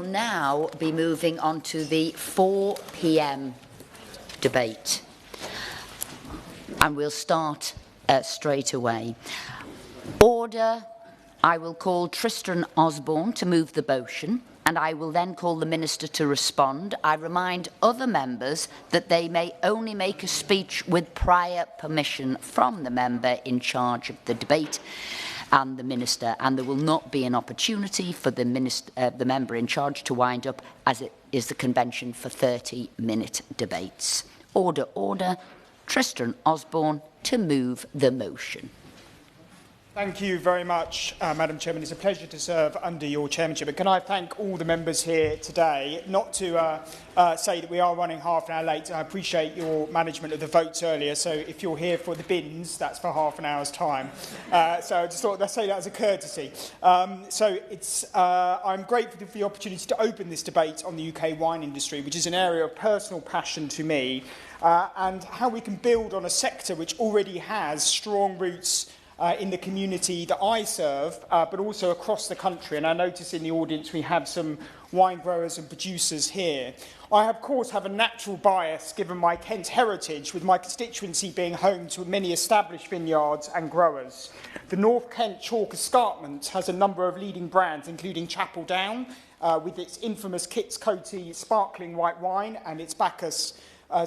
now be moving on to the 4 p.m. debate. And we'll start straight away. Order. I will call Tristan Osborne to move the motion, and I will then call the Minister to respond. I remind other members that they may only make a speech with prior permission from the member in charge of the debate and the Minister, and there will not be an opportunity for the member in charge to wind up, as it is the convention for 30-minute debates. Order, order. Tristan Osborne to move the motion. Thank you very much, Madam Chairman. It's a pleasure to serve under your chairmanship. And can I thank all the members here today, not to say that we are running half an hour late. I appreciate your management of the votes earlier. So if you're here for the bins, that's for half an hour's time. So I just thought I'd say that as a courtesy. I'm grateful for the opportunity to open this debate on the UK wine industry, which is an area of personal passion to me, and how we can build on a sector which already has strong roots in the community that I serve, but also across the country. And I notice in the audience we have some wine growers and producers here. I, of course, have a natural bias given my Kent heritage, with my constituency being home to many established vineyards and growers. The North Kent Chalk Escarpment has a number of leading brands, including Chapel Down, with its infamous Kitts Coty sparkling white wine and its Bacchus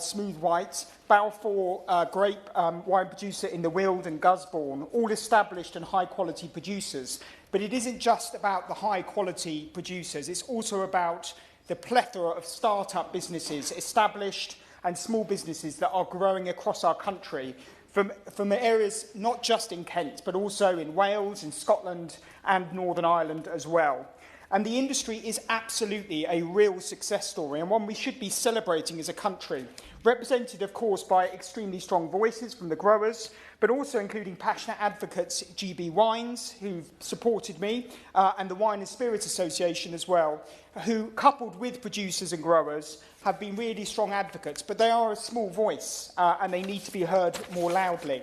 smooth white, Balfour grape wine producer in the Weald and Gusbourne, all established and high-quality producers. But it isn't just about the high-quality producers, it's also about the plethora of start-up businesses, established and small businesses that are growing across our country, from areas not just in Kent, but also in Wales, in Scotland and Northern Ireland as well. And the industry is absolutely a real success story, and one we should be celebrating as a country, represented, of course, by extremely strong voices from the growers, but also including passionate advocates, GB Wines, who've supported me, and the Wine and Spirits Association as well, who, coupled with producers and growers, have been really strong advocates. But they are a small voice, and they need to be heard more loudly.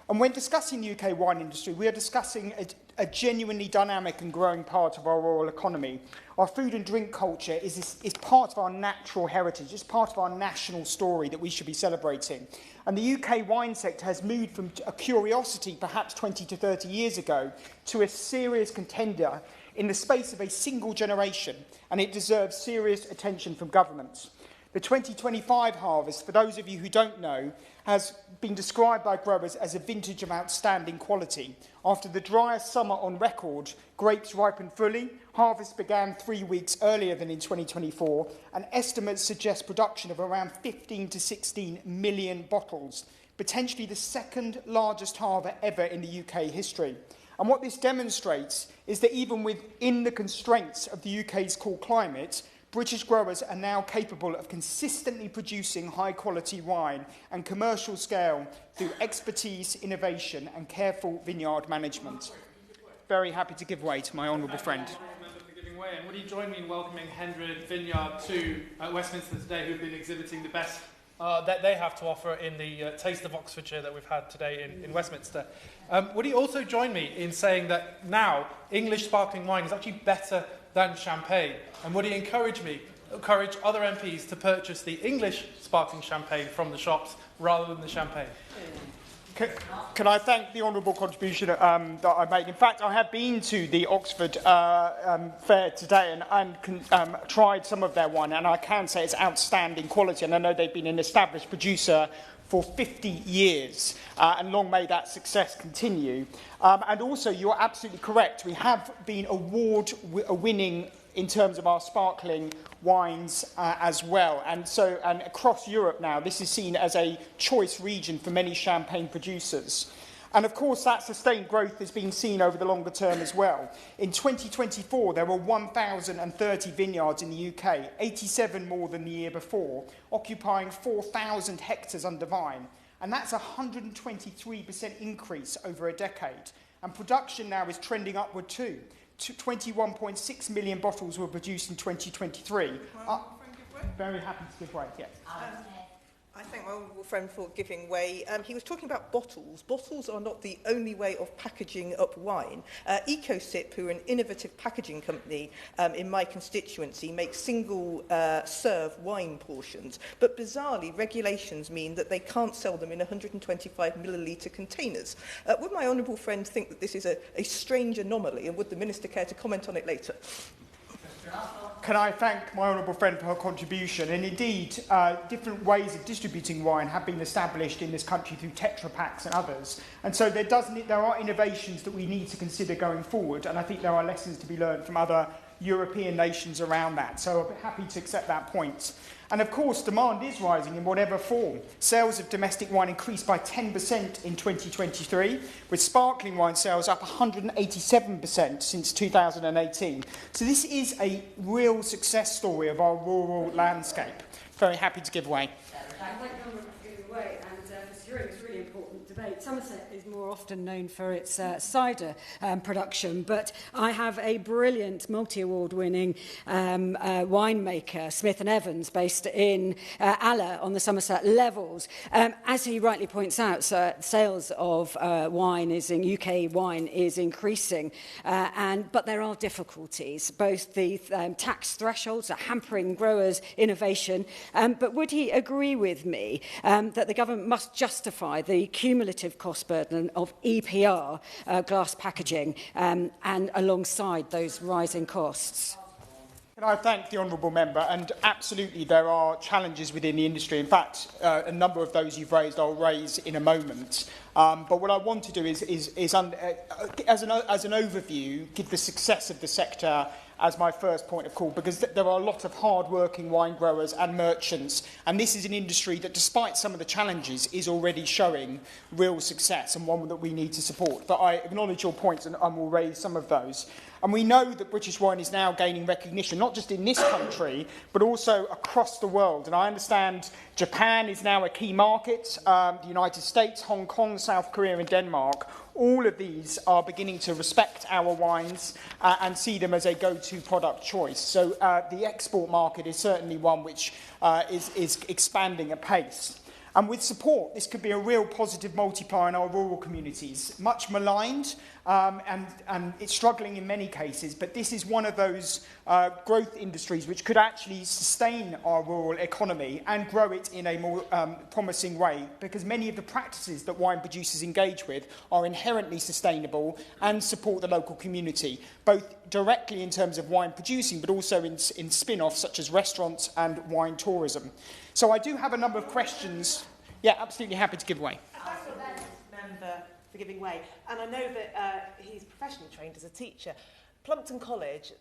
And when discussing the UK wine industry, we are discussing a genuinely dynamic and growing part of our rural economy. Our food and drink culture is part of our natural heritage. It's part of our national story that we should be celebrating. And the UK wine sector has moved from a curiosity perhaps 20 to 30 years ago to a serious contender in the space of a single generation, and it deserves serious attention from governments. The 2025 harvest, for those of you who don't know, has been described by growers as a vintage of outstanding quality. After the driest summer on record, grapes ripened fully, harvest began 3 weeks earlier than in 2024, and estimates suggest production of around 15 to 16 million bottles, potentially the second largest harvest ever in the UK history. And what this demonstrates is that even within the constraints of the UK's cool climate, British growers are now capable of consistently producing high-quality wine and commercial scale through expertise, innovation and careful vineyard management. Very happy to give way to my honourable friend. And would you join me in welcoming Hendred Vineyard to Westminster today, who've been exhibiting the best that they have to offer in the Taste of Oxfordshire that we've had today in Westminster. Would you also join me in saying that now English sparkling wine is actually better than champagne? And would he encourage other MPs to purchase the English sparkling champagne from the shops rather than the champagne? Can I thank the honourable contribution that I made? In fact, I have been to the Oxford fair today and tried some of their wine, and I can say it's outstanding quality. And I know they've been an established producer for 50 years, and long may that success continue. And also, you're absolutely correct. We have been award-winning in terms of our sparkling wines as well. And across Europe now, this is seen as a choice region for many champagne producers. And of course, that sustained growth has been seen over the longer term as well. In 2024, there were 1,030 vineyards in the UK, 87 more than the year before, occupying 4,000 hectares under vine. And that's a 123% increase over a decade. And production now is trending upward too. 21.6 million bottles were produced in 2023. Very happy to give way, yes. I thank my honourable friend for giving way. He was talking about bottles. Bottles are not the only way of packaging up wine. EcoSip, who are an innovative packaging company in my constituency, makes single-serve wine portions. But bizarrely, regulations mean that they can't sell them in 125 millilitre containers. Would my honourable friend think that this is a strange anomaly, and would the Minister care to comment on it later? Can I thank my honourable friend for her contribution? And indeed, different ways of distributing wine have been established in this country through Tetra Paks and others. And so there are innovations that we need to consider going forward. And I think there are lessons to be learned from other European nations around that. So I'll be happy to accept that point. And of course, demand is rising in whatever form. Sales of domestic wine increased by 10% in 2023, with sparkling wine sales up 187% since 2018. So this is a real success story of our rural landscape. Very happy to give way. Thank you for giving way and for securing this really important debate. Somerset is more often known for its cider production, but I have a brilliant multi-award-winning winemaker, Smith & Evans, based in Alla on the Somerset Levels. As he rightly points out, sales of UK wine is increasing, but there are difficulties. Both the tax thresholds are hampering growers' innovation, but would he agree with me that the government must justify the cumulative cost burden of EPR glass packaging and alongside those rising costs? Can I thank the honourable member? And absolutely, there are challenges within the industry. In fact, a number of those you've raised, I'll raise in a moment. But what I want to do is as an overview, give the success of the sector as my first point of call, because there are a lot of hard-working wine growers and merchants, and this is an industry that, despite some of the challenges, is already showing real success, and one that we need to support. But I acknowledge your points and will raise some of those. And we know that British wine is now gaining recognition, not just in this country, but also across the world. And I understand Japan is now a key market, the United States, Hong Kong, South Korea and Denmark. All of these are beginning to respect our wines and see them as a go-to product choice. So the export market is certainly one which is expanding at pace. And with support, this could be a real positive multiplier in our rural communities. Much maligned, and it's struggling in many cases, but this is one of those growth industries which could actually sustain our rural economy and grow it in a more promising way, because many of the practices that wine producers engage with are inherently sustainable and support the local community, both directly in terms of wine producing, but also in spin-offs such as restaurants and wine tourism. So I do have a number of questions. Yeah, absolutely happy to give way. Thank you, member, for giving way. And I know that he's professionally trained as a teacher. Plumpton College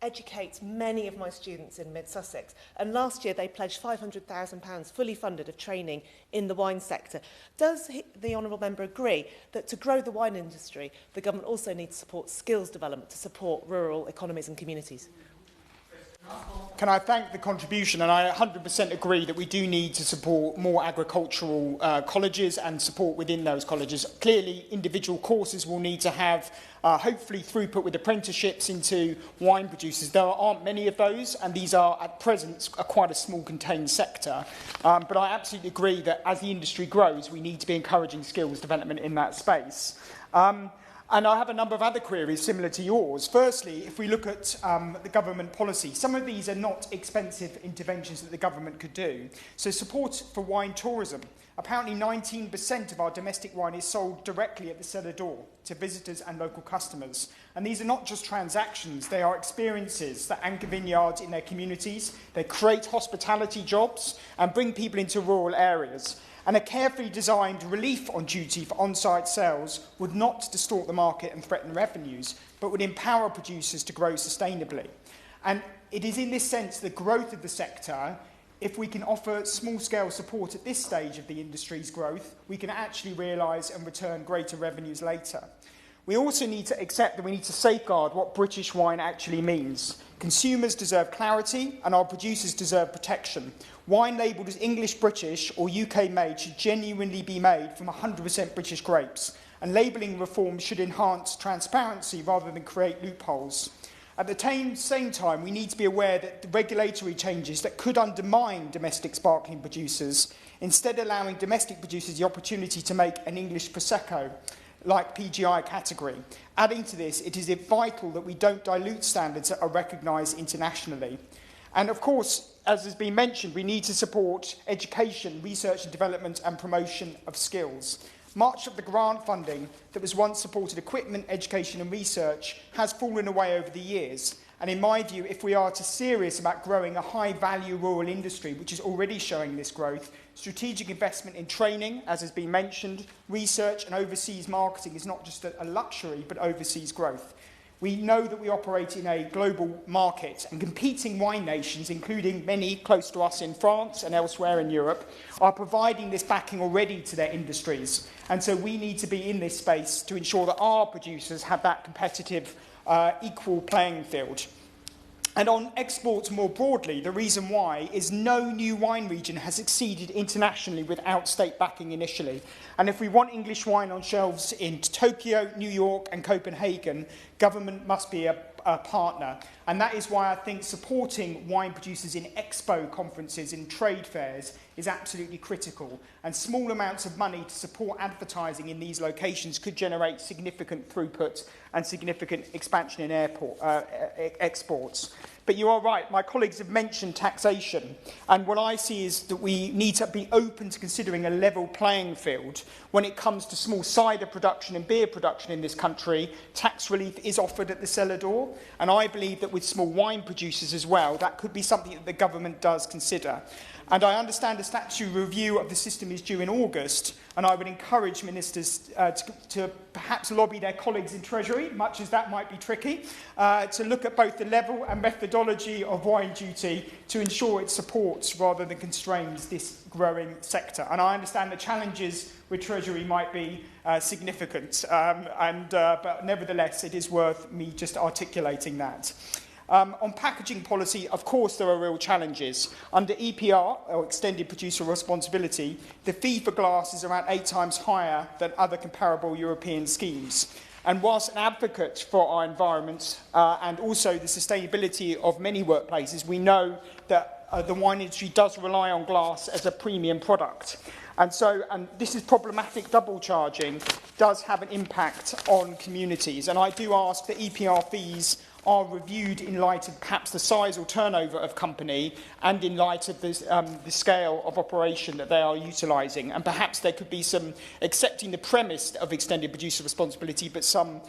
educates many of my students in Mid-Sussex. And last year they pledged £500,000 fully funded of training in the wine sector. Does the honourable member agree that to grow the wine industry, the government also needs to support skills development to support rural economies and communities? Can I thank the contribution, and I 100% agree that we do need to support more agricultural colleges and support within those colleges. Clearly, individual courses will need to have, hopefully, throughput with apprenticeships into wine producers. There aren't many of those, and these are, at present, quite a small contained sector. But I absolutely agree that as the industry grows, we need to be encouraging skills development in that space. And I have a number of other queries similar to yours. Firstly, if we look at the government policy, some of these are not expensive interventions that the government could do. So support for wine tourism. Apparently 19% of our domestic wine is sold directly at the cellar door to visitors and local customers. And these are not just transactions, they are experiences that anchor vineyards in their communities. They create hospitality jobs and bring people into rural areas. And a carefully designed relief on duty for on-site sales would not distort the market and threaten revenues, but would empower producers to grow sustainably. And it is in this sense the growth of the sector. If we can offer small-scale support at this stage of the industry's growth, we can actually realise and return greater revenues later. We also need to accept that we need to safeguard what British wine actually means. Consumers deserve clarity and our producers deserve protection. Wine labelled as English British or UK made should genuinely be made from 100% British grapes, and labelling reforms should enhance transparency rather than create loopholes. At the same time, we need to be aware that the regulatory changes that could undermine domestic sparkling producers, instead allowing domestic producers the opportunity to make an English Prosecco, like PGI category. Adding to this, it is vital that we don't dilute standards that are recognised internationally. And of course, as has been mentioned, we need to support education, research and development and promotion of skills. Much of the grant funding that was once supported equipment, education and research has fallen away over the years. And in my view, if we are serious about growing a high-value rural industry, which is already showing this growth, strategic investment in training, as has been mentioned, research and overseas marketing is not just a luxury, but overseas growth. We know that we operate in a global market, and competing wine nations, including many close to us in France and elsewhere in Europe, are providing this backing already to their industries. And so we need to be in this space to ensure that our producers have that competitive, equal playing field. And on exports more broadly, the reason why is no new wine region has succeeded internationally without state backing initially. And if we want English wine on shelves in Tokyo, New York and Copenhagen, government must be a partner. And that is why I think supporting wine producers in expo conferences, in trade fairs, is absolutely critical. And small amounts of money to support advertising in these locations could generate significant throughput and significant expansion in exports. But you are right, my colleagues have mentioned taxation, and what I see is that we need to be open to considering a level playing field. When it comes to small cider production and beer production in this country, tax relief is offered at the cellar door, and I believe that with small wine producers as well, that could be something that the government does consider. And I understand a statutory review of the system is due in August, and I would encourage ministers to perhaps lobby their colleagues in Treasury, much as that might be tricky, to look at both the level and methodology of wine duty to ensure it supports rather than constrains this growing sector. And I understand the challenges with Treasury might be significant, but nevertheless it is worth me just articulating that. On packaging policy, of course, there are real challenges. Under EPR, or Extended Producer Responsibility, the fee for glass is around 8 times higher than other comparable European schemes. And whilst an advocate for our environment and also the sustainability of many workplaces, we know that the wine industry does rely on glass as a premium product. And this is problematic. Double charging does have an impact on communities. And I do ask that EPR fees are reviewed in light of perhaps the size or turnover of company and in light of the scale of operation that they are utilising. And perhaps there could be some accepting the premise of extended producer responsibility, but some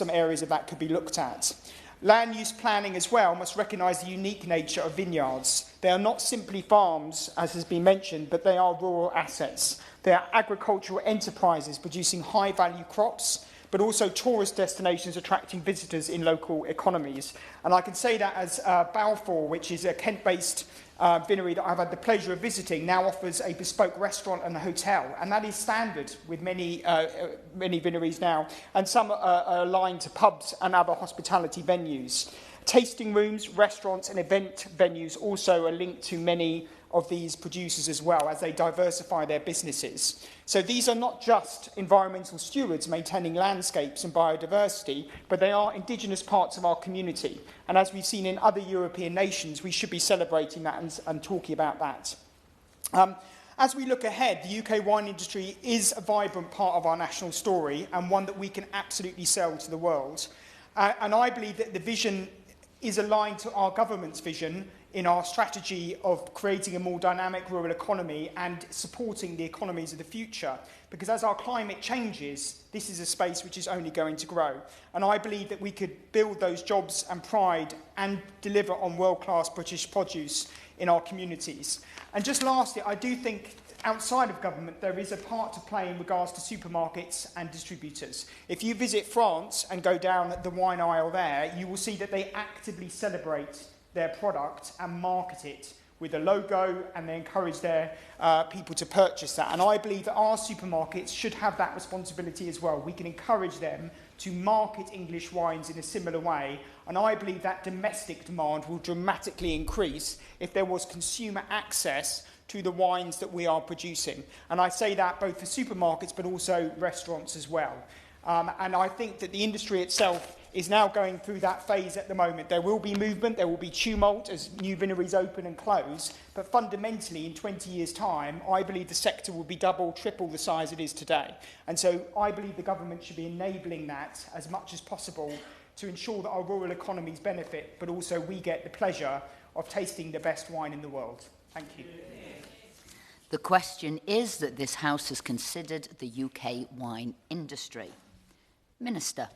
areas of that could be looked at. Land use planning as well must recognise the unique nature of vineyards. They are not simply farms, as has been mentioned, but they are rural assets. They are agricultural enterprises producing high-value crops, but also tourist destinations attracting visitors in local economies. And I can say that as Balfour, which is a Kent-based vinery that I've had the pleasure of visiting, now offers a bespoke restaurant and a hotel. And that is standard with many vineries now. And some are aligned to pubs and other hospitality venues. Tasting rooms, restaurants and event venues also are linked to many of these producers as well as they diversify their businesses. So these are not just environmental stewards maintaining landscapes and biodiversity, but they are indigenous parts of our community. And as we've seen in other European nations, we should be celebrating that and talking about that. As we look ahead, the UK wine industry is a vibrant part of our national story and one that we can absolutely sell to the world. And I believe that the vision is aligned to our government's vision in our strategy of creating a more dynamic rural economy and supporting the economies of the future. Because as our climate changes, this is a space which is only going to grow. And I believe that we could build those jobs and pride and deliver on world-class British produce in our communities. And just lastly, I do think outside of government, there is a part to play in regards to supermarkets and distributors. If you visit France and go down the wine aisle there, you will see that they actively celebrate their product and market it with a logo, and they encourage their people to purchase that. And I believe that our supermarkets should have that responsibility as well. We can encourage them to market English wines in a similar way, and I believe that domestic demand will dramatically increase if there was consumer access to the wines that we are producing. And I say that both for supermarkets but also restaurants as well. And I think that the industry itself is now going through that phase at the moment. There will be movement, there will be tumult as new vineries open and close, but fundamentally in 20 years' time, I believe the sector will be double, triple the size it is today. And so I believe the government should be enabling that as much as possible to ensure that our rural economies benefit, but also we get the pleasure of tasting the best wine in the world. Thank you. The question is that this House has considered the UK wine industry. Minister.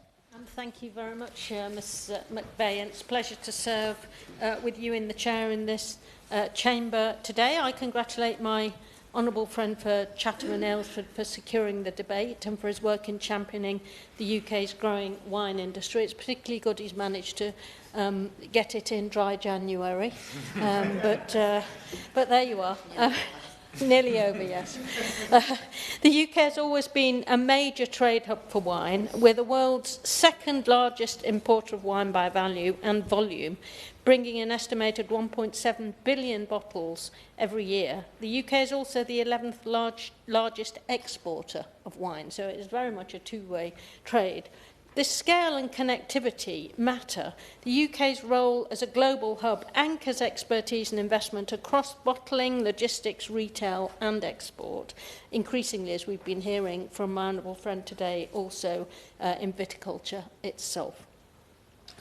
Thank you very much, Ms McVeigh, and it's a pleasure to serve with you in the chair in this chamber today. I congratulate my honourable friend for Chatham and Aylesford for securing the debate and for his work in championing the UK's growing wine industry. It's particularly good he's managed to get it in dry January, but there you are. Nearly over, yes. The UK has always been a major trade hub for wine. We're the world's second largest importer of wine by value and volume, bringing an estimated 1.7 billion bottles every year. The UK is also the 11th largest exporter of wine, so it is very much a two-way trade. This scale and connectivity matter. The UK's role as a global hub anchors expertise and investment across bottling, logistics, retail and export, increasingly, as we've been hearing from my honourable friend today, also in viticulture itself.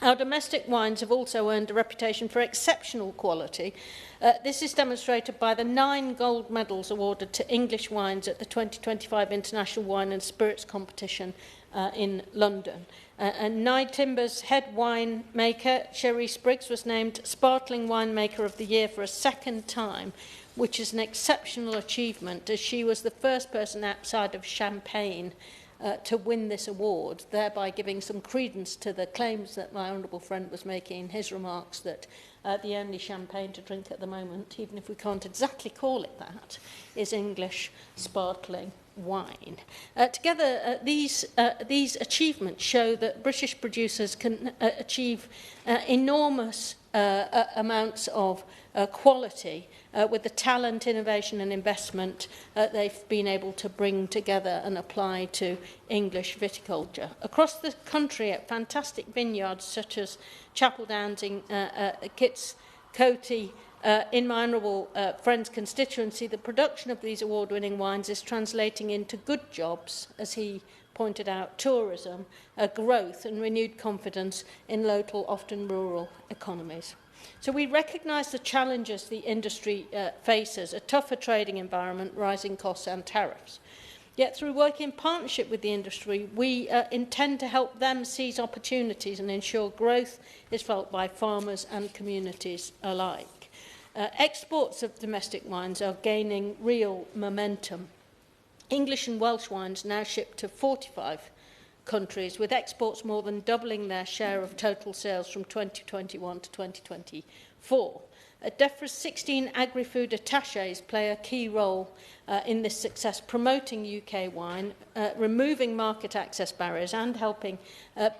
Our domestic wines have also earned a reputation for exceptional quality. This is demonstrated by the 9 gold medals awarded to English wines at the 2025 International Wine and Spirits Competition in London. And Nye Timber's head winemaker, Sherry Spriggs, was named Sparkling Winemaker of the Year for a second time, which is an exceptional achievement, as she was the first person outside of Champagne to win this award, thereby giving some credence to the claims that my honourable friend was making in his remarks that the only champagne to drink at the moment, even if we can't exactly call it that, is English sparkling wine. Together, these achievements show that British producers can achieve enormous amounts of quality with the talent, innovation and investment they've been able to bring together and apply to English viticulture. Across the country at fantastic vineyards such as Chapel Downs in Kitts County, in my honourable friend's constituency, the production of these award-winning wines is translating into good jobs, as he pointed out, tourism, growth and renewed confidence in local, often rural economies. So we recognise the challenges the industry faces, a tougher trading environment, rising costs and tariffs. Yet through working in partnership with the industry, we intend to help them seize opportunities and ensure growth is felt by farmers and communities alike. Exports of domestic wines are gaining real momentum. English and Welsh wines now ship to 45 countries, with exports more than doubling their share of total sales from 2021 to 2024. DEFRA's 16 agri-food attachés play a key role in this success, promoting UK wine, removing market access barriers and helping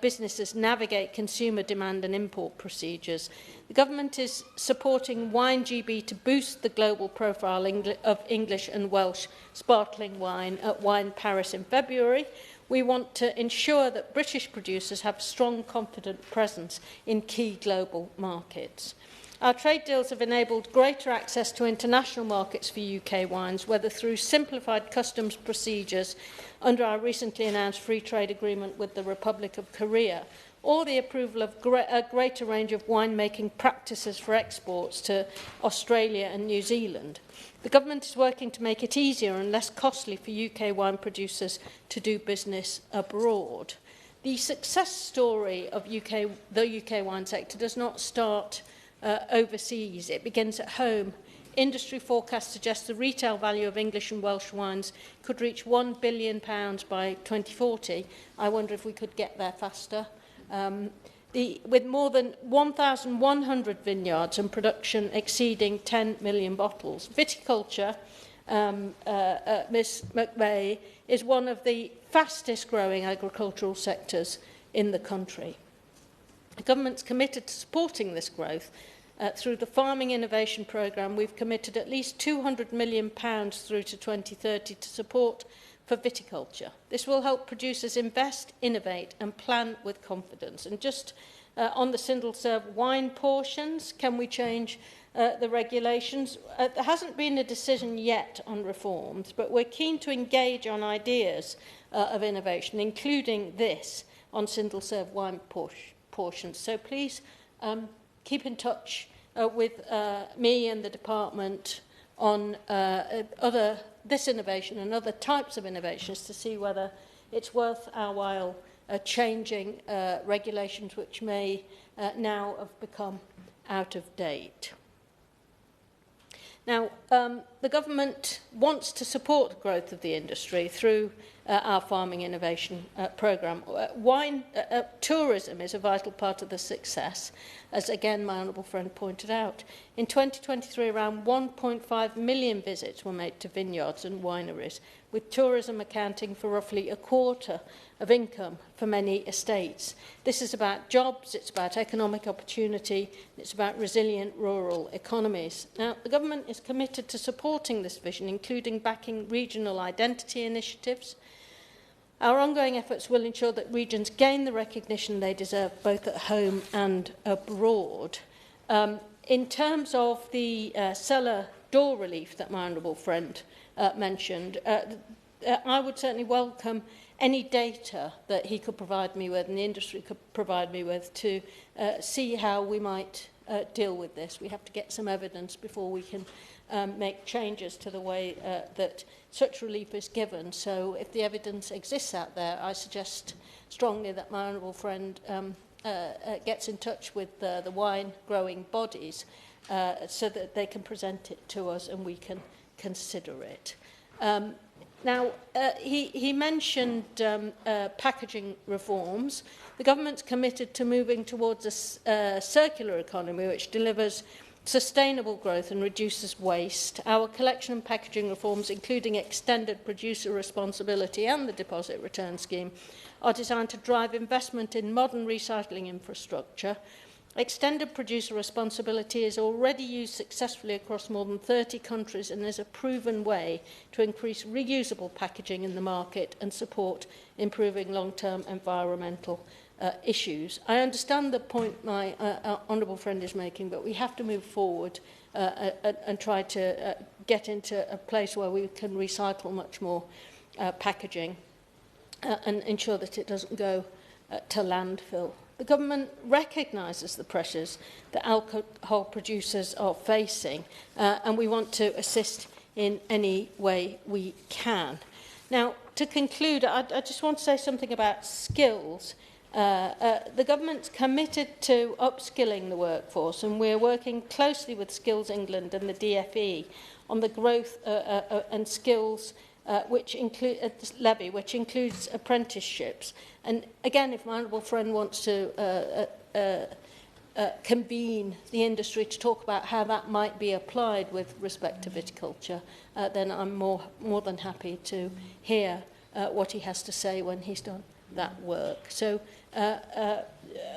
businesses navigate consumer demand and import procedures. The government is supporting Wine GB to boost the global profile of English and Welsh sparkling wine at Wine Paris in February. We want to ensure that British producers have strong, confident presence in key global markets. Our trade deals have enabled greater access to international markets for UK wines, whether through simplified customs procedures under our recently announced free trade agreement with the Republic of Korea, or the approval of a greater range of winemaking practices for exports to Australia and New Zealand. The government is working to make it easier and less costly for UK wine producers to do business abroad. The success story of the UK wine sector does not start overseas. It begins at home. Industry forecasts suggest the retail value of English and Welsh wines could reach £1 billion by 2040. I wonder if we could get there faster. With more than 1,100 vineyards and production exceeding 10 million bottles. Viticulture, Ms McVeigh, is one of the fastest growing agricultural sectors in the country. The government's committed to supporting this growth. Through the Farming Innovation Programme, we've committed at least £200 million through to 2030 to support for viticulture. This will help producers invest, innovate and plan with confidence. And just on the single-serve wine portions, can we change the regulations? There hasn't been a decision yet on reforms, but we're keen to engage on ideas of innovation, including this on single-serve wine portions. So please keep in touch with me and the department on this innovation and other types of innovations to see whether it's worth our while changing regulations which may now have become out of date. Now, the government wants to support the growth of the industry through our farming innovation programme. Tourism is a vital part of the success, as again my honourable friend pointed out. In 2023, around 1.5 million visits were made to vineyards and wineries, with tourism accounting for roughly a quarter of income for many estates. This is about jobs, it's about economic opportunity, it's about resilient rural economies. Now, the government is committed to supporting this vision, including backing regional identity initiatives. Our ongoing efforts will ensure that regions gain the recognition they deserve both at home and abroad. In terms of the cellar door relief that my honourable friend mentioned, I would certainly welcome any data that he could provide me with and the industry could provide me with to see how we might deal with this. We have to get some evidence before we can make changes to the way that such relief is given. So if the evidence exists out there, I suggest strongly that my honourable friend gets in touch with the wine growing bodies so that they can present it to us and we can consider it. Now, he mentioned packaging reforms. The government's committed to moving towards a circular economy which delivers sustainable growth and reduces waste. Our collection and packaging reforms, including extended producer responsibility and the deposit return scheme, are designed to drive investment in modern recycling infrastructure. Extended producer responsibility is already used successfully across more than 30 countries and is a proven way to increase reusable packaging in the market and support improving long-term environmental issues. I understand the point my honourable friend is making, but we have to move forward and try to get into a place where we can recycle much more packaging and ensure that it doesn't go to landfill. The government recognises the pressures that alcohol producers are facing and we want to assist in any way we can. Now, to conclude, I just want to say something about skills. The government's committed to upskilling the workforce and we're working closely with Skills England and the DFE on the growth and skills which includes apprenticeships. And again, if my honourable friend wants to convene the industry to talk about how that might be applied with respect to viticulture, then I'm more than happy to hear what he has to say when he's done that work. So, Mr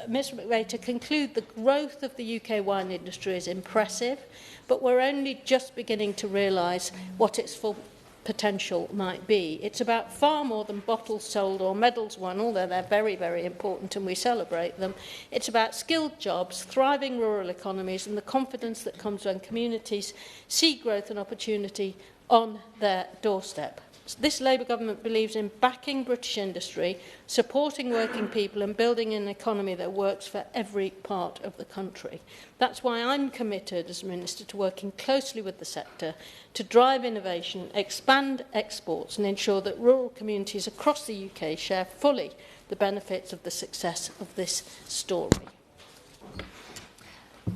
McVeigh, to conclude, the growth of the UK wine industry is impressive, but we're only just beginning to realise what its full potential might be. It's about far more than bottles sold or medals won, although they're very, very important and we celebrate them. It's about skilled jobs, thriving rural economies and the confidence that comes when communities see growth and opportunity on their doorstep. This Labour government believes in backing British industry, supporting working people and building an economy that works for every part of the country. That's why I'm committed as Minister to working closely with the sector to drive innovation, expand exports and ensure that rural communities across the UK share fully the benefits of the success of this story.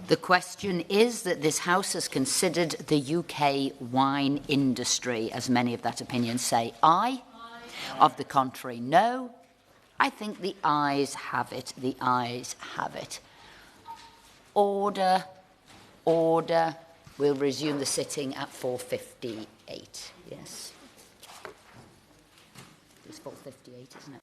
The question is that this House has considered the UK wine industry, as many of that opinion say. Aye. Of the contrary, no. I think the ayes have it. The ayes have it. Order. Order. We'll resume the sitting at 4:58. Yes. It's 4:58, isn't it?